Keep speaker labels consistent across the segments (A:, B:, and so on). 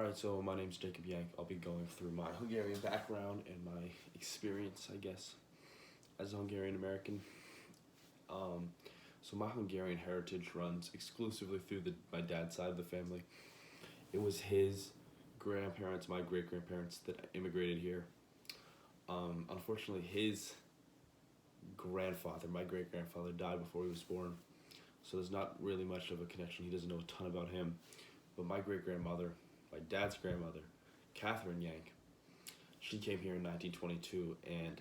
A: Alright, so my name's Jacob Yank. I'll be going through my Hungarian background and my experience, I guess, as a Hungarian American. So my Hungarian heritage runs exclusively through my dad's side of the family. It was his grandparents, my great grandparents, that immigrated here. Unfortunately, his grandfather, my great grandfather, died before he was born. So there's not really much of a connection. He doesn't know a ton about him. But my great grandmother, my dad's grandmother, Catherine Yank, she came here in 1922, and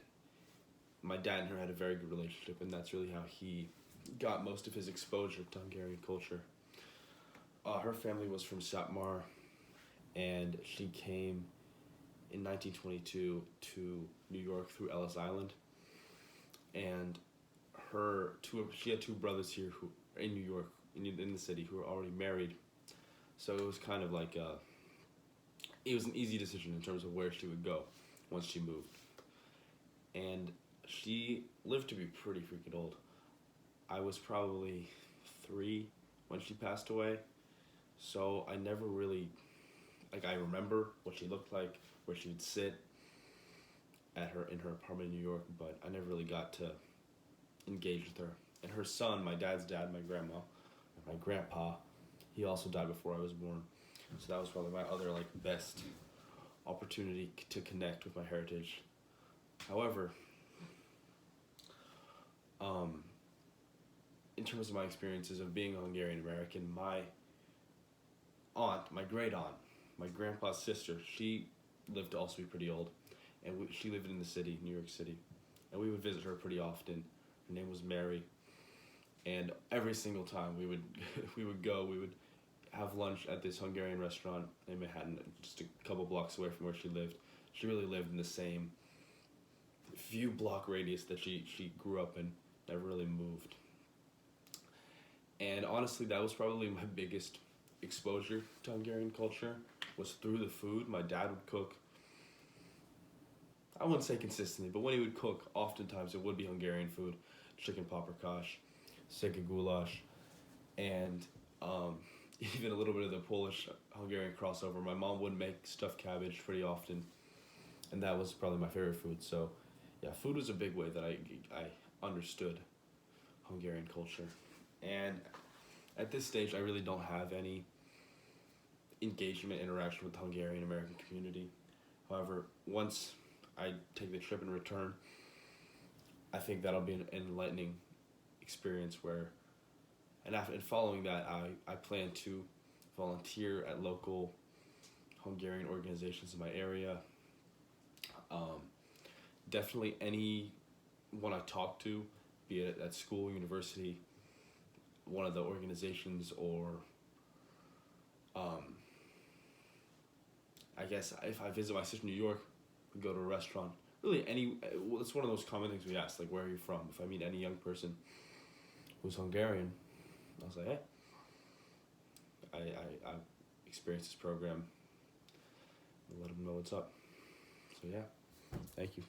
A: my dad and her had a very good relationship, and that's really how he got most of his exposure to Hungarian culture. Her family was from Satmar, and she came in 1922 to New York through Ellis Island, and she had two brothers here who in New York, in the city, who were already married. So it was kind of like it was an easy decision in terms of where she would go once she moved. And she lived to be pretty freaking old. I was probably 3 when she passed away, so I never really, I remember what she looked like, where she would sit in her apartment in New York, but I never really got to engage with her. And her son, my dad's dad, my grandma, and my grandpa, he also died before I was born. So that was probably my other best opportunity to connect with my heritage. However, in terms of my experiences of being a Hungarian American, my great aunt, my grandpa's sister, she lived to also be pretty old, and she lived in the city, New York City, and we would visit her pretty often. Her name was Mary, and every single time we would we would have lunch at this Hungarian restaurant in Manhattan, just a couple blocks away from where she lived. She really lived in the same few block radius that she grew up in, never really moved. And honestly, that was probably my biggest exposure to Hungarian culture, was through the food. My dad would cook, I wouldn't say consistently, but when he would cook, oftentimes it would be Hungarian food, chicken paprikash, sega goulash, and even a little bit of the Polish-Hungarian crossover. My mom would make stuffed cabbage pretty often, and that was probably my favorite food. So, yeah, food was a big way that I understood Hungarian culture. And at this stage, I really don't have any engagement, interaction with the Hungarian American community. However, once I take the trip and return, I think that'll be an enlightening experience where, and following that, I plan to volunteer at local Hungarian organizations in my area. Definitely anyone I talk to, be it at school, university, one of the organizations, or I guess if I visit my sister in New York, we go to a restaurant. Really, it's one of those common things we ask, where are you from? If I meet any young person who's Hungarian, I'll say, hey, I experienced this program, and let them know what's up. So yeah, thank you.